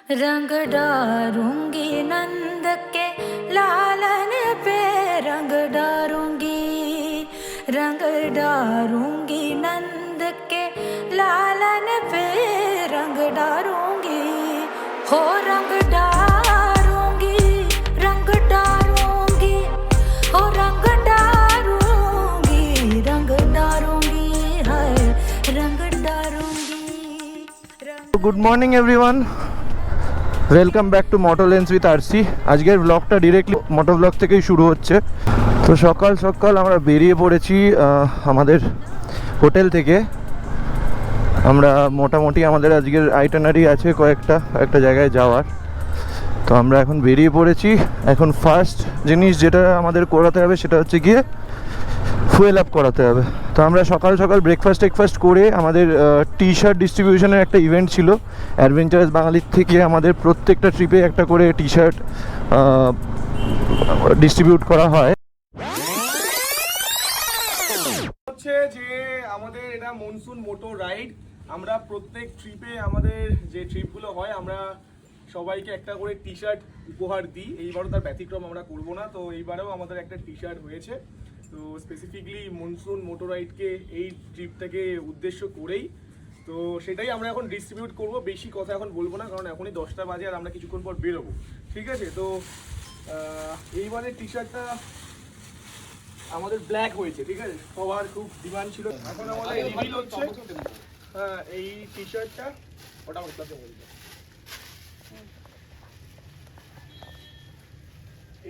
रंग डारूंगी नंद के लालन पे रंग डारूंगी नंद के लालन पे रंग डारूंगी हो रंग डारूंगी हो रंग डारूंगी हाय रंग डारूंगी। Good morning everyone, welcome back to Moto Lens with RC. আজকের ব্লগটা ডিরেক্টলি মোটো ব্লগ থেকেই শুরু হচ্ছে। তো সকাল সকাল আমরা বেরিয়ে পড়েছি আমাদের হোটেল থেকে। আমরা মোটামুটি আমাদের আজকের আইটেনারি আছে কয়েকটা জায়গায় যাওয়ার। তো আমরা এখন বেরিয়ে পড়েছি। এখন ফার্স্ট জিনিস যেটা আমাদের করাতে হবে সেটা হচ্ছে গিয়ে ফুয়েল আপ করাতে হবে। তো আমরা সকাল সকাল ব্রেকফাস্ট করে আমাদের টি শার্ট ডিস্ট্রিবিউশনের একটা ইভেন্ট ছিল অ্যাডভেঞ্চারাস বাঙালির থেকে। আমাদের প্রত্যেকটা ট্রিপে একটা করে টি শার্ট ডিস্ট্রিবিউট করা হয়। হচ্ছে যে আমাদের এটা মনসুন মোটো রাইড। আমরা প্রত্যেক ট্রিপে আমাদের যে ট্রিপগুলো হয় আমরা সবাইকে একটা করে টি শার্ট উপহার দিই। এইবারও তার ব্যতিক্রম আমরা করব না। তো এইবারেও আমাদের একটা টি শার্ট হয়েছে। তো স্পেসিফিকলি মনসুন মোটো রাইডকে এই ট্রিপটাকে উদ্দেশ্য করেই তো সেটাই আমরা এখন ডিস্ট্রিবিউট করব। বেশি কথা এখন বলবো না, কারণ এখনই 10টা বাজে আর আমরা কিছুক্ষণ পর বেরোবো। ঠিক আছে, তো এইবারের টি শার্টটা আমাদের ব্ল্যাক হয়েছে। ঠিক আছে, সবার খুব ডিমান্ড ছিল। এখন আমাদের রিভিল হচ্ছে এই টি শার্টটা ওটা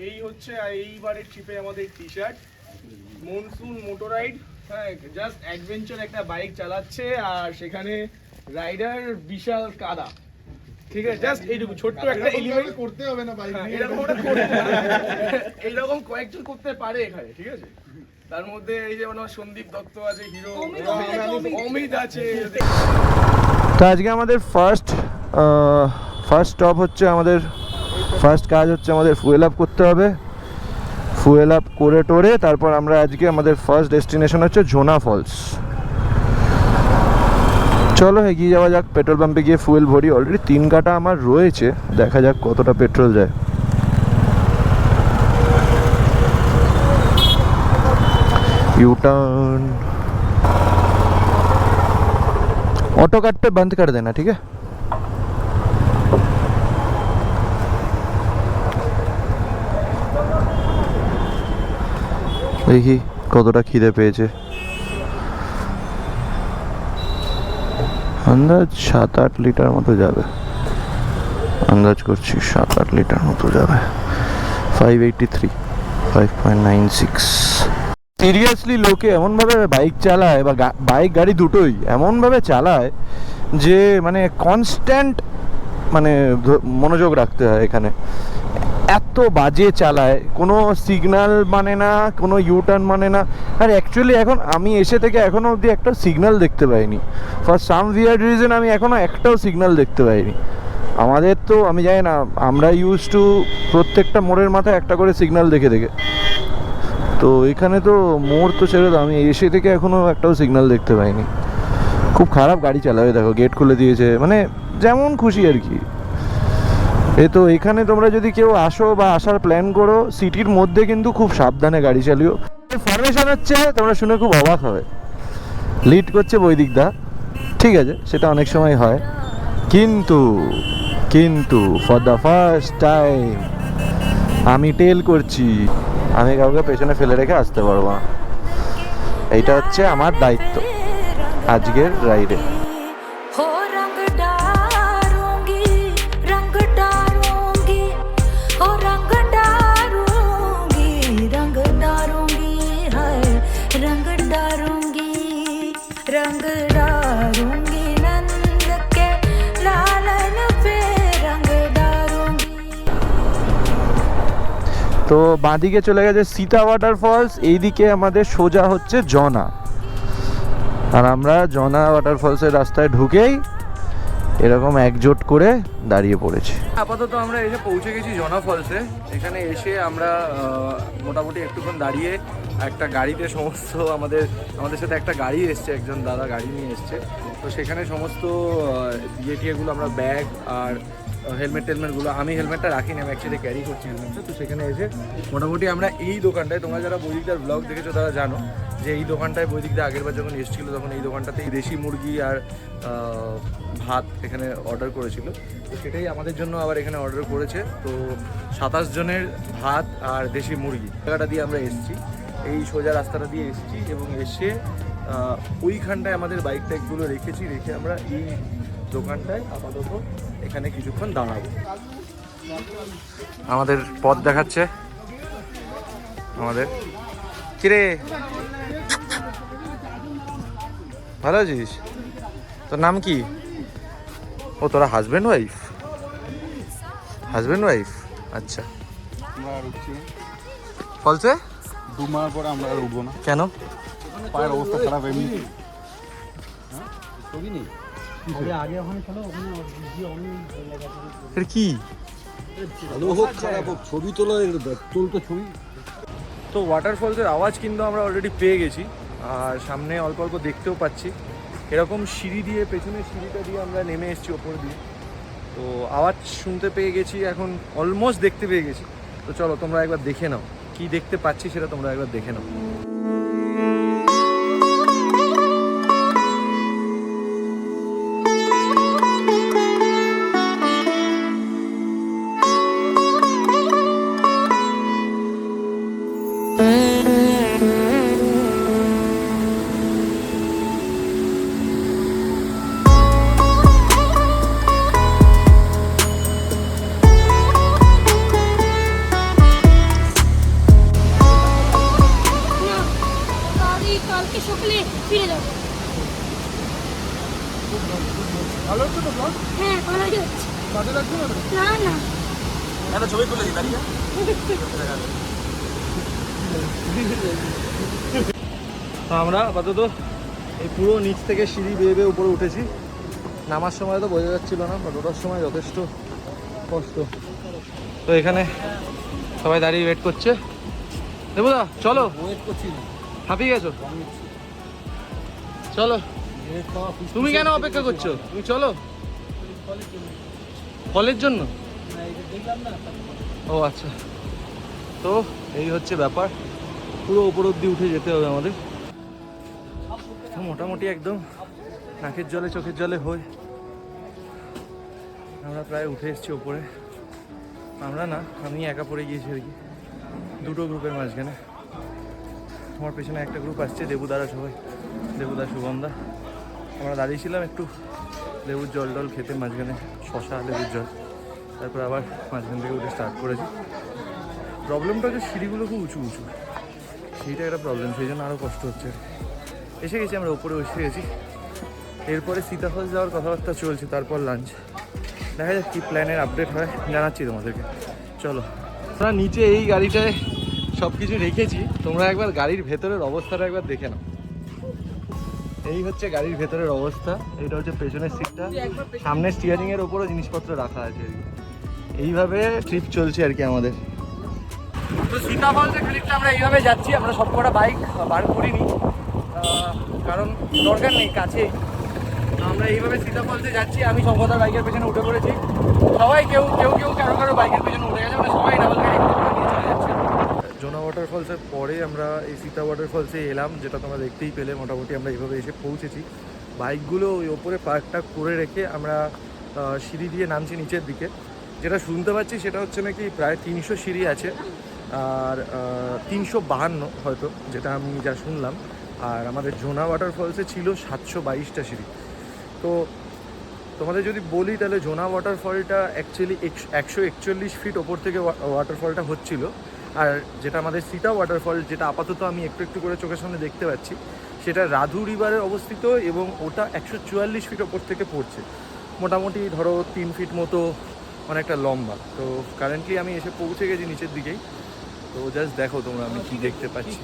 এই হচ্ছে এইবারের ট্রিপে আমাদের টি শার্ট মনসুন মোটো রাইড। হ্যাঁ, জাস্ট অ্যাডভেঞ্চার একটা বাইক চালাচ্ছে আর সেখানে রাইডার বিশাল কাদা। ঠিক আছে, জাস্ট এইটুকু ছোট্ট একটা এলিমেন্ট করতে হবে না বাইক নিয়ে, এইরকম কয়েকজন করতে পারে এখানে। ঠিক আছে, তার মধ্যে এই যে সন্দীপ দত্ত আছে, হিরো অমিত আছে। তো আজকে আমাদের ফার্স্ট স্টপ হচ্ছে, আমাদের ফার্স্ট কাজ হচ্ছে আমাদের ফুয়েল আপ করতে হবে। ফুয়েল আপ করে টোরে তারপর আমরা আজকে আমাদের ফার্স্ট ডেস্টিনেশন হচ্ছে জোনা ফলস। চলো এগিয়ে যাওয়া যাক, পেট্রোল পাম্পে গিয়ে ফুয়েল ভরি। অলরেডি 3 কাটা আমার রয়েছে, দেখা যাক কতটা পেট্রোল যায়। यू टर्न ऑटो कट पे बंद कर देना, ठीक है। দেখি কতটা খিদে পেয়েছে। আন্দাজ 7-8 লিটার মতো যাবে, আন্দাজ করছি 7-8 লিটার মতো যাবে। 583 5.96। সিরিয়াসলি লোকে এমনভাবে বাইক চালায় বা বাইক গাড়ি দুটোই এমনভাবে চালায় যে মানে কনস্ট্যান্ট মানে মনোযোগ রাখতে হয় এখানে। এত বাজে চালায়, কোনো সিগন্যাল মানে না, কোনো ইউটার্ন মানে না। আর অ্যাকচুয়ালি এখন আমি এসে থেকে এখনও অবধি একটা সিগন্যাল দেখতে পাইনি। ফর সাম উইয়ার্ড রিজন আমি এখনও একটাও সিগন্যাল দেখতে পাইনি। আমাদের তো আমি জানি না, আমরা ইউজ টু প্রত্যেকটা মোড়ের মাথায় একটা করে সিগন্যাল দেখে দেখে। তো এখানে তো মোড় তো ছেড়ে দাও, আমি এসে থেকে এখনও একটাও সিগন্যাল দেখতে পাইনি। খুব খারাপ গাড়ি চালাবে, দেখো গেট খুলে দিয়েছে, মানে যেমন খুশি আর কি। তো এখানে তোমরা যদি কেউ আসো বা আসার প্ল্যান করো, সিটির মধ্যে কিন্তু খুব সাবধানে গাড়ি চালিও। ফরমেশন হচ্ছে, তোমরা শুনে খুব অবাক হবে, লিড করছে বৈদিক দা। ঠিক আছে, সেটা অনেক সময় হয়, কিন্তু ফর দ্য ফার্স্ট টাইম আমি টেল করছি। আমি কাউকে পেছনে ফেলে রেখে আসতে পারবো না, এইটা হচ্ছে আমার দায়িত্ব আজকের রাইডে। তো বাঁদিকে চলে গেছে সীতা ওয়াটারফলস, এইদিকে আমাদের সোজা হচ্ছে জনা। আর আমরা জনা ওয়াটারফলসের রাস্তায় ঢুকেই এরকম একজোট করে দাঁড়িয়ে পড়েছি। আপাতত আমরা এসে পৌঁছে গেছি জনা ফলসে। এখানে এসে আমরা মোটামুটি একটুক্ষণ দাঁড়িয়ে একটা গাড়িতে সমস্ত আমাদের সাথে একটা গাড়ি এসছে, একজন দাদা গাড়ি নিয়ে এসছে। তো সেখানে সমস্ত ইয়েগুলো আমরা ব্যাগ আর হেলমেট টেলমেটগুলো। আমি হেলমেটটা রাখিনি, আমি অ্যাকচুয়ালি ক্যারি করছি হেলমেটটা। তো সেখানে এসে মোটামুটি আমরা এই দোকানটায়, তোমরা যারা বৈদিকদার ব্লগ দেখেছো তারা জানো যে এই দোকানটায় বৈদিকদা আগেরবার যখন এসেছিলো তখন এই দোকানটাতেই দেশি মুরগি আর ভাত এখানে অর্ডার করেছিল। তো সেটাই আমাদের জন্য আবার এখানে অর্ডার করেছে। তো 27 জনের ভাত আর দেশি মুরগি জায়গাটা দিয়ে আমরা এসেছি, এই সোজা রাস্তাটা দিয়ে এসেছি এবং এসে ওইখানটায় আমাদের বাইক টাইকগুলো রেখেছি, রেখে আমরা এই দোকানটায় আপাতত এখানে কিছুক্ষণ দাঁড়াবো। আমাদের পথ দেখাচ্ছে আমাদের। কিরে ভালো আছিস? তোর নাম কি? ও তোরা হাজব্যান্ড ওয়াইফ? হাজব্যান্ড ওয়াইফ, আচ্ছা। আমরা আর উঠছি ফলসে 2 মাস পরে আমরা আর উঠবো না, কেন? পায়ের অবস্থা খারাপ এমনি। এর কি ভালো হোক খারাপ হোক, ছবি তোলা তুলতো ছবি। তো ওয়াটারফলসের আওয়াজ কিন্তু আমরা অলরেডি পেয়ে গেছি, আর সামনে অল্প অল্প দেখতেও পাচ্ছি। এরকম সিঁড়ি দিয়ে, পেছনের সিঁড়িটা দিয়ে আমরা নেমে এসেছি ওপর দিয়ে। তো আওয়াজ শুনতে পেয়ে গেছি, এখন অলমোস্ট দেখতে পেয়ে গেছি। তো চলো তোমরা একবার দেখে নাও কি দেখতে পাচ্ছি, সেটা তোমরা একবার দেখে নাও। কালকে সকালে ফিরে যাবো। ভালো হচ্ছে তো ব্লগ? হ্যাঁ ভালোই যাচ্ছে। কাজে লাগছে না? না না একটা ছবি তুলে দিই দাঁড়িয়ে। তো আমরা আপাতত এই পুরো নিচ থেকে সিঁড়ি বেয়ে বেয়ে উপরে উঠেছি। নামার সময় তো বোঝা যাচ্ছিল না, বাট ওঠার সময় যথেষ্ট কষ্ট। তো এখানে সবাই দাঁড়িয়ে ওয়েট করছে। দেবুদা চলো, ওয়েট করছি না, হাঁপিয়ে গেছো? চলো। তুমি কেন অপেক্ষা করছো? তুমি চলো। ফলের জন্য? ও আচ্ছা। তো এই হচ্ছে ব্যাপার, পুরো উপর অব্দি উঠে যেতে হবে আমাদের। তো মোটামুটি একদম নাকের জলে চোখের জলে হয়ে আমরা প্রায় উঠে এসেছি ওপরে। আমরা না, আমি একা পড়ে গিয়েছি আর কি, দুটো গ্রুপের মাঝখানে। আমার পেছনে একটা গ্রুপ আসছে, দেবুদারা সবাই, দেবুদা, শুভমদা। আমরা দাঁড়িয়েছিলাম একটু লেবুর জল টল খেতে মাঝখানে, শশা লেবুর জল। তারপর আবার মাঝখান থেকে উঠে স্টার্ট করেছি। প্রবলেমটা হচ্ছে সিঁড়িগুলো খুব উঁচু উঁচু, সেইটা একটা প্রবলেম, সেই জন্য আরও কষ্ট হচ্ছে। এসে গেছি আমরা, উপরে এসে গেছি। এরপরে সীতাফল যাওয়ার কথাবার্তা চলছে, তারপর লাঞ্চ। দেখা যাক কী প্ল্যানের আপডেট হয়, জানাচ্ছি তোমাদেরকে। চলো। আমরা নিচে এই গাড়িটায় সব কিছু রেখেছি, তোমরা একবার গাড়ির ভেতরের অবস্থাটা একবার দেখে নাও। এই হচ্ছে গাড়ির ভেতরের অবস্থা। এইটা হচ্ছে পেছনের সিটটা, সামনের স্টিয়ারিংয়ের ওপরও জিনিসপত্র রাখা আছে আর কি। এইভাবে ট্রিপ চলছে আর কি আমাদের। তো সীতাফলসের ট্রিপটা আমরা এইভাবে যাচ্ছি। আমরা সবকটা বাইক বার করিনি, কারণ দরকার নেই, কাছেই। আমরা এইভাবে সীতাফলসে যাচ্ছি। আমি সবকটা বাইকের পেছনে উঠে পড়েছি, সবাই কেউ কেউ কেউ কারো বাইকের পেছনে উঠে গেছে, মানে সবাই ডাবল গাড়ি নিয়ে চলে যাচ্ছে। জোনা ওয়াটারফলসের পরে আমরা এই সীতা ওয়াটারফলসে এলাম, যেটা তোমরা দেখতেই পেলে। মোটামুটি আমরা এইভাবে এসে পৌঁছেছি। বাইকগুলো ওই ওপরে পার্কটা করে রেখে আমরা সিঁড়ি দিয়ে নামছি নিচের দিকে। যেটা শুনতে পাচ্ছি সেটা হচ্ছে নাকি প্রায় 300 সিঁড়ি আছে, আর 352 হয়তো, যেটা আমি যা শুনলাম। আর আমাদের জোনা ওয়াটারফলসে ছিল 722টা সিঁড়ি। তো তোমাদের যদি বলি তাহলে জোনা ওয়াটারফলটা অ্যাকচুয়ালি 141 ফিট ওপর থেকে ওয়াটারফলটা হচ্ছিল। আর যেটা আমাদের সীতা ওয়াটারফল, যেটা আপাতত আমি একটু একটু করে চোখের সামনে দেখতে পাচ্ছি, সেটা রাধু রিভারে অবস্থিত এবং ওটা 144 ফিট ওপর থেকে পড়ছে। মোটামুটি ধরো 3 ফিট মতো, অনেকটা লম্বা। তো কারেন্টলি আমি এসে পৌঁছে গেছি নিচের দিকেই। তো জাস্ট দেখো তোমরা আমি কি দেখতে পাচ্ছি।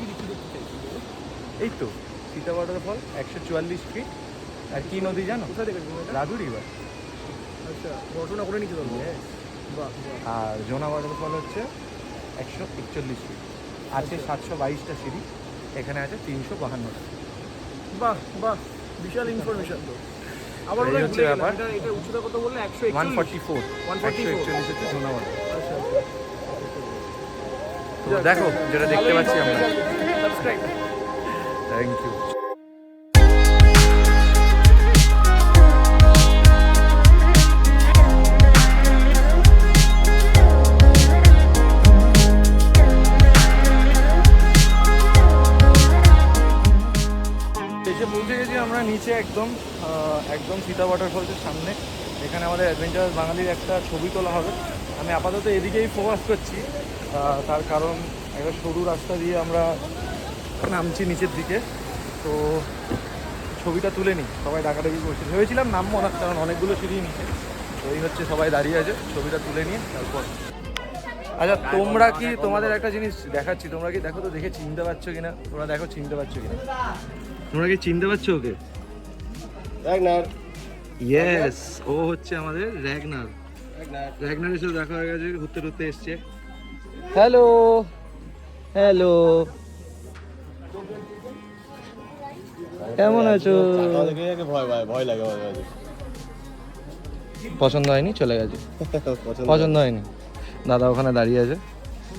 এই তো সীতা ওয়াটারফল 144 ফিট। আর কি নদী জানো? রাধু রিভার। আচ্ছা, ঘটনা করে নিতে পারবো। আর জোনা ওয়াটারফল হচ্ছে 141 ফিট। আছে 722টা সিঁড়ি, এখানে আছে 352টা। বাহ বাহ, বিশাল ইনফরমেশন তো। আবার এই ওটা হচ্ছে ঘুরে গেলাম। ব্যাপার। এটা উচ্চতা কত বললে? 141 144 144 হচ্ছে জোনা ওয়াটার। আচ্ছা তো দেখো যেটা দেখতে পাচ্ছি আমরা। সাবস্ক্রাইব। Thank you. এসে পৌঁছে গেছি আমরা নিচে একদম একদম সীতা ওয়াটারফলসের সামনে। এখানে আমাদের অ্যাডভেঞ্চারাস বাঙালির একটা ছবি তোলা হবে। আমি আপাতত এদিকেই ফোকাস করছি, তার কারণ একটা সরু রাস্তা দিয়ে আমরা নামছি নিচের দিকে। তো ছবিটা তুলে নিই, সবাই ডাকাডাকি করছে। ভেবেছিলাম নামবো না, কারণ অনেকগুলো সিঁড়ি নিচে। তো এই হচ্ছে সবাই দাঁড়িয়ে আছে, ছবিটা তুলে নিয়ে তারপর। আচ্ছা তোমরা কি, তোমাদের একটা জিনিস দেখাচ্ছি, তোমরা কি দেখো তো, দেখে চিনতে পারছো কিনা, তোমরা দেখো চিনতে পারছো কিনা, তোমরা কি চিনতে পারছো ওকে? র্যাগনার ইয়েস, ও হচ্ছে আমাদের র্যাগনার। র্যাগনারের সাথে দেখা হয়ে গেছে, ঘুরতে ঘুরতে এসছে। হ্যালো হ্যালো, কেমন আছো? ভয় লাগে পছন্দ হয়নি, চলে গেছে। পছন্দ হয়নি, দাদা ওখানে দাঁড়িয়ে আছে।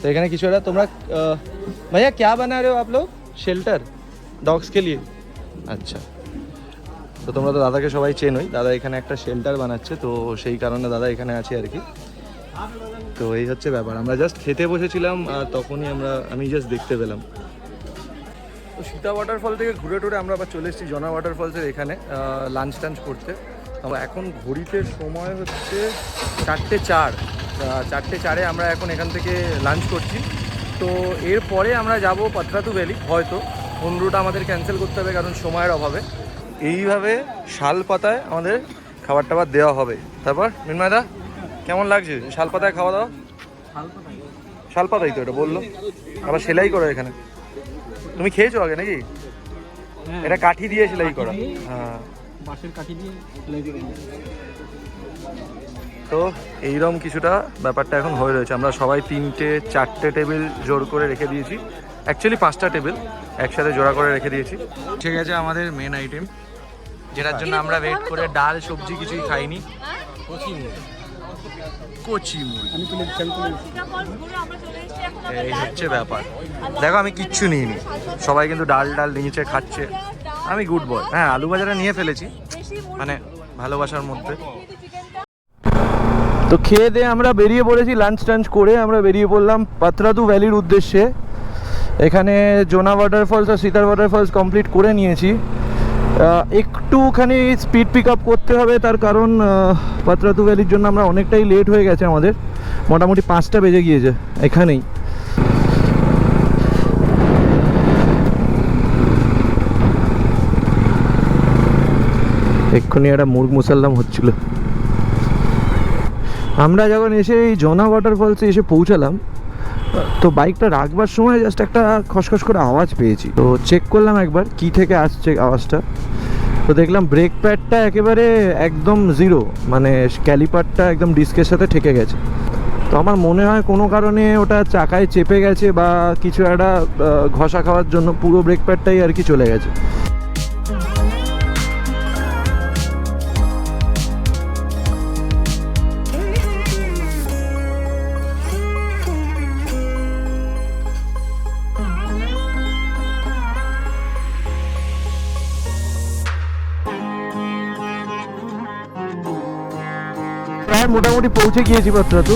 তো এখানে কিছু একটা তোমরা ভাইয়া क्या बना रहे हो आप लोग? शेल्टर डॉग्स के लिए? আচ্ছা, তো তোমরা তো দাদাকে সবাই চেনোই, দাদা এখানে একটা শেল্টার বানাচ্ছে, তো সেই কারণে দাদা এখানে আছে আর কি। তো এই হচ্ছে ব্যাপার, আমরা জাস্ট খেতে বসেছিলাম আর তখনই আমি জাস্ট দেখতে পেলাম। তো সীতা ওয়াটারফল থেকে ঘুরে টুরে আমরা আবার চলে এসেছি জনা ওয়াটারফলসের এখানে লাঞ্চ টাঞ্চ করতে। আমরা এখন ঘড়িতে সময় হচ্ছে 4:04, 4:04 আমরা এখন এখান থেকে লাঞ্চ করছি। তো এরপরে আমরা যাব পাত্রাতু ভ্যালি, হয়তো কোন রুট আমাদের ক্যান্সেল করতে হবে কারণ সময়ের অভাবে। এইভাবে শাল পাতায় আমাদের খাবার টাবার দেওয়া হবে। তারপর মিনময়দা কেমন লাগছে শাল পাতায় খাওয়া দাওয়া? শাল পাতাই তো এটা বললো, আবার সেলাই করা এখানে। তুমি খেয়েছো আগে নাকি? এটা কাঠি দিয়ে সেলাই করা। হ্যাঁ, বাঁশের কাঠি দিয়ে সেলাই করে। তো এইরকম কিছুটা ব্যাপারটা এখন হয়ে রয়েছে। আমরা সবাই 3-4টে টেবিল জোর করে রেখে দিয়েছি, অ্যাকচুয়ালি 5টা টেবিল একসাথে জোড়া করে রেখে দিয়েছি। ঠিক আছে, আমাদের মেন আইটেম যেটার জন্য আমরা ওয়েট করে ডাল সবজি কিছুই খাইনি, কচি মুড়ি। এই হচ্ছে ব্যাপার। দেখো আমি কিচ্ছু নিইনি, সবাই কিন্তু ডাল নিচে খাচ্ছে। আমি গুড বয়। হ্যাঁ, আলু ভাজাটা নিয়ে ফেলেছি, মানে ভালোবাসার মধ্যে। তো খেয়ে দিয়ে আমরা বেরিয়ে পড়েছি, লাঞ্চ টাঞ্চ করে আমরা বেরিয়ে পড়লাম পাত্রাতু ভ্যালির উদ্দেশ্যে। এখানে জোনা ওয়াটারফলস আর সীতার ওয়াটারফলস কমপ্লিট করে নিয়েছি। একটুখানি স্পিড পিক আপ করতে হবে, তার কারণ পাত্রাতু ভ্যালির জন্য আমরা অনেকটাই লেট হয়ে গেছে, আমাদের মোটামুটি 5টা বেজে গিয়েছে এখানেই। এক্ষুনি একটা মুরগ মুসাল্লাম হচ্ছিল। আমরা যখন এসে এই জনা ওয়াটারফলসে এসে পৌঁছালাম, তো বাইকটা রাখবার সময় জাস্ট একটা খসখস করে আওয়াজ পেয়েছি। তো চেক করলাম একবার কি থেকে আসছে আওয়াজটা। তো দেখলাম ব্রেক প্যাডটা একেবারে একদম জিরো, মানে ক্যালিপারটা একদম ডিস্কের সাথে ঠেকে গেছে। তো আমার মনে হয় কোনো কারণে ওটা চাকায় চেপে গেছে বা কিছু একটা ঘষা খাওয়ার জন্য পুরো ব্রেক প্যাডটাই আর কি চলে গেছে। মোটামুটি পৌঁছে গিয়েছি পাত্রাতু,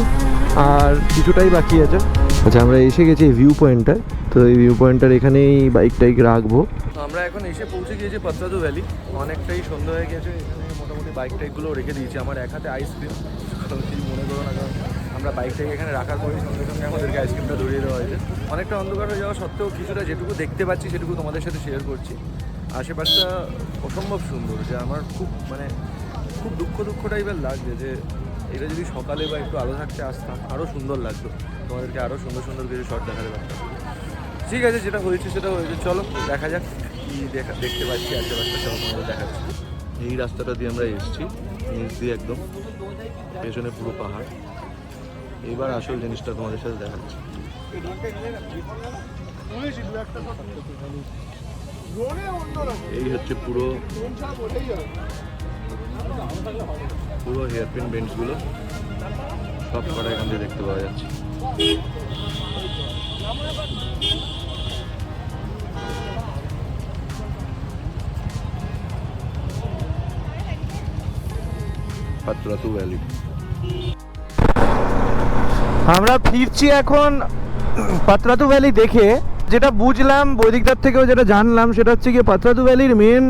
আর কিছুটাই বাকি আছে। আচ্ছা, আমরা এসে গেছি এই ভিউ পয়েন্টটায়। তো এই ভিউ পয়েন্টটার এখানেই বাইক রাখবো। আমরা এখন এসে পৌঁছে গিয়েছি পাত্রাতু ভ্যালি, অনেকটাই সন্ধ্যা হয়ে গেছে। এখানে মোটামুটি বাইকগুলো রেখে দিয়েছি। আমার এক হাতে আইসক্রিম, ঠিক মনে করো না, কারণ আমরা বাইকটাকে এখানে রাখার পরেই সঙ্গে সঙ্গে আমাদেরকে আইসক্রিমটা ধরিয়ে দেওয়া হয়েছে। অনেকটা অন্ধকার হয়ে যাওয়া সত্ত্বেও কিছুটা যেটুকু দেখতে পাচ্ছি সেটুকু তোমাদের সাথে শেয়ার করছি। আশেপাশটা অসম্ভব সুন্দর, যে আমার খুব দুঃখ টাইপের লাগছে যে এটা যদি সকালে বা একটু আলো থাকতে আসতাম আরও সুন্দর লাগতো, তোমাদেরকে আরও সুন্দর কিছু শট দেখাতে পারতাম। ঠিক আছে, যেটা হয়েছে সেটা হয়েছে, চলো দেখা যাক কী দেখতে পাচ্ছি আশেপাশটা, সব তোমাদের দেখাচ্ছি। এই রাস্তাটা দিয়ে আমরা এসেছি, নিচ দিয়ে একদম পেছনে পুরো পাহাড়। এইবার আসল জিনিসটা তোমাদের সাথে দেখাচ্ছি। এই হচ্ছে পুরো পুরো হেয়ারপিন বেন্ডসগুলো সব কটা এখান থেকে দেখতে পাওয়া যাচ্ছে। পাতরাতু ভ্যালি। আমরা ফিরছি এখন পাতরাতু ভ্যালি দেখে। যেটা বুঝলাম বৈদিকদার থেকেও যেটা জানলাম সেটা হচ্ছে কি পাতরাতু ভ্যালির মেন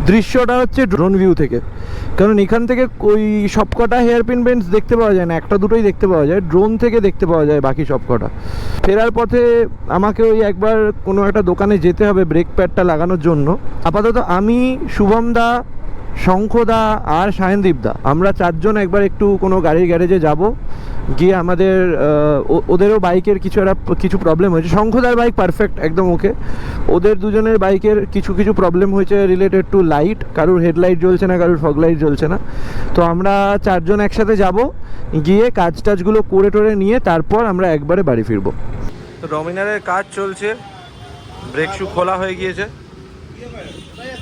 দৃশ্যটা হচ্ছে ড্রোন ভিউ থেকে। কারণ এখান থেকে ওই সবকটা হেয়ারপিন বেন্ডস দেখতে পাওয়া যায় না, একটা দুটোই দেখতে পাওয়া যায়, ড্রোন থেকে দেখতে পাওয়া যায় বাকি সবকটা। ফেরার পথে আমাকে ওই একবার কোনো একটা দোকানে যেতে হবে ব্রেক প্যাডটা লাগানোর জন্য। আপাতত আমি, শুভম দা, শঙ্খদা আর সায়নদীপ দা আমরা চারজন একবার একটু কোনো গাড়ির গ্যারেজে যাব, গিয়ে আমাদের ওদেরও বাইকের কিছু প্রবলেম হয়েছে। শঙ্খদার বাইক পারফেক্ট একদম ওকে, ওদের দুজনের বাইকের কিছু প্রবলেম হয়েছে রিলেটেড টু লাইট, কারুর হেডলাইট জ্বলছে না, কারুর ফগ লাইট জ্বলছে না। তো আমরা চারজন একসাথে যাব, গিয়ে কাজগুলো করে টোরে নিয়ে তারপর আমরা একবারে বাড়ি ফিরবো। তো ডমিনারের কাজ চলছে, ব্রেক শু খোলা হয়ে গিয়েছে।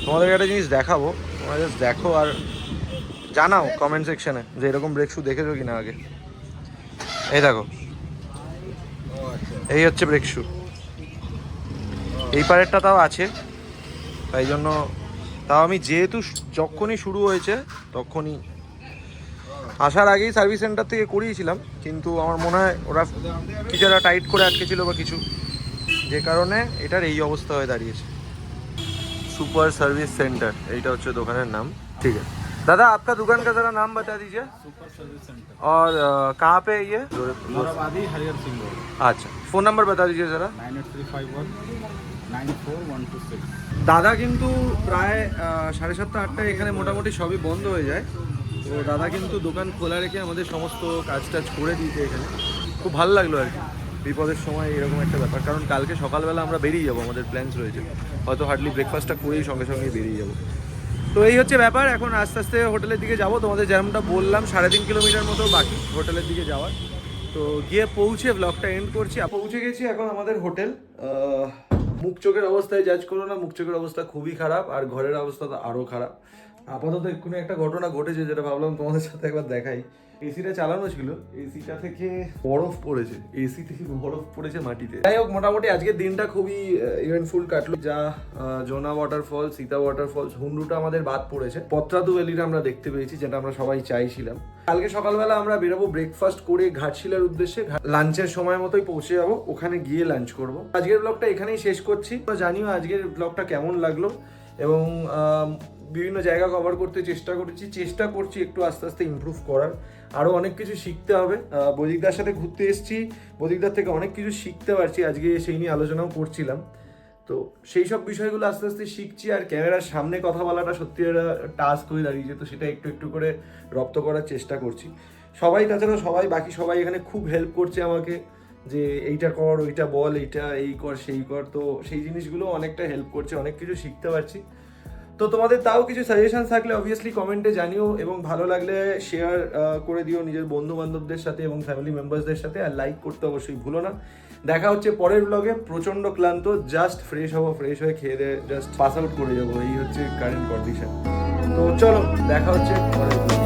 তোমাদেরকে একটা জিনিস দেখাবো, তোমরা জাস্ট দেখো আর জানাও কমেন্ট সেকশনে যে এরকম ব্রেক শু দেখেছো কিনা আগে। এই দেখো, এই হচ্ছে ব্রেক শু। এই পারেরটা তাও আছে, তাই জন্য তাও আমি যেহেতু যখনই শুরু হয়েছে তখনই আসার আগেই সার্ভিস সেন্টার থেকে করিয়েছিলাম, কিন্তু আমার মনে হয় ওরা কিছু একটা টাইট করে আটকেছিল বা কিছু, যে কারণে এটার এই অবস্থা হয়ে দাঁড়িয়েছে। सुपर सर्विस सेंटर, এইটা হচ্ছে দোকানের নাম। ठीक है दादा, आपका दुकान का जरा नाम बता दीजिए। सुपर सर्विस सेंटर और कहाँ पे है ये? मोराबादी हरिहर सिंह रोड। अच्छा, फ़ोन नंबर बता दीजिए ज़रा। 9835194126। দাদা কিন্তু প্রায় 7:30-8টায় এখানে মোটামুটি সবই বন্ধ হয়ে যায়। তো দাদা কিন্তু দোকান খোলা রেখে আমাদের সমস্ত কাজ করে দিয়েছে এখানে। খুব ভালো লাগলো আর কি বিপদের সময় এরকম একটা ব্যাপার, কারণ কালকে সকালবেলা আমরা বেরিয়ে যাবো, আমাদের প্ল্যানস রয়েছে, হয়তো হার্ডলি ব্রেকফাস্টটা করেই সঙ্গে বেরিয়ে যাবো। তো এই হচ্ছে ব্যাপার। এখন আস্তে আস্তে হোটেলের দিকে যাব। তোমাদের যেমনটা বললাম 3.5 কিলোমিটার মতো বাকি হোটেলের দিকে যাওয়ার। তো গিয়ে পৌঁছে ব্লগটা এন্ড করছি। পৌঁছে গেছি এখন আমাদের হোটেল। মুখ চোখের অবস্থায় জাজ করো না, মুখ চোখের অবস্থা খুবই খারাপ, আর ঘরের অবস্থা তো আরও খারাপ। আপাতত এক্ষুনি একটা ঘটনা ঘটেছে যেটা ভাবলাম তোমাদের সাথে একবার দেখাই। এসিটা চালানো ছিল, এসিটা থেকে বরফ পড়েছে, এসি থেকে বরফ পড়েছে মাটিতে। যাই হোক, মোটামুটি আজকের দিনটা খুবই ইভেন্টফুল কাটলো। যা জোনা ওয়াটারফল, সীতা ওয়াটারফলস, হুন্ডুটা আমাদের বাদ পড়েছে। পত্রাতু ভ্যালিটা আমরা দেখতে পেয়েছি, যেটা আমরা সবাই চাইছিলাম। কালকে সকালবেলা আমরা বেরোবো ব্রেকফাস্ট করে ঘাটশিলার উদ্দেশ্যে। লাঞ্চের সময় মতোই পৌঁছে যাবো, ওখানে গিয়ে লাঞ্চ করব। আজকের ব্লগটা এখানেই শেষ করছি। জানিও আজকের ব্লগটা কেমন লাগলো, এবং বিভিন্ন জায়গা কভার করতে চেষ্টা করছি একটু আস্তে আস্তে ইমপ্রুভ করার। আরও অনেক কিছু শিখতে হবে। বৈদিকদার সাথে ঘুরতে এসেছি, বৈদিকদার থেকে অনেক কিছু শিখতে পারছি, আজকে সেই নিয়ে আলোচনাও করছিলাম। তো সেই সব বিষয়গুলো আস্তে আস্তে শিখছি। আর ক্যামেরার সামনে কথা বলাটা সত্যি একটা টাস্ক হয়ে দাঁড়িয়েছে, তো সেটা একটু একটু করে রপ্ত করার চেষ্টা করছি। তাছাড়া বাকি সবাই এখানে খুব হেল্প করছে আমাকে, যে এইটা কর, ওইটা বল, এইটা এই কর, সেই কর। তো সেই জিনিসগুলো অনেকটা হেল্প করছে, অনেক কিছু শিখতে পারছি। তো তোমাদের তাও কিছু সাজেশন থাকলে অবভিয়াসলি কমেন্টে জানিও, এবং ভালো লাগলে শেয়ার করে দিও নিজের বন্ধু বান্ধবদের সাথে এবং ফ্যামিলি মেম্বার্সদের সাথে। আর লাইক করতে অবশ্যই ভুলো না। দেখা হচ্ছে পরের ব্লগে। প্রচণ্ড ক্লান্ত, জাস্ট ফ্রেশ হয়ে খেয়ে দিয়ে জাস্ট পাস আউট করে যাবো, এই হচ্ছে কারেন্ট কন্ডিশন। তো চলো, দেখা হচ্ছে পরের ব্লগে।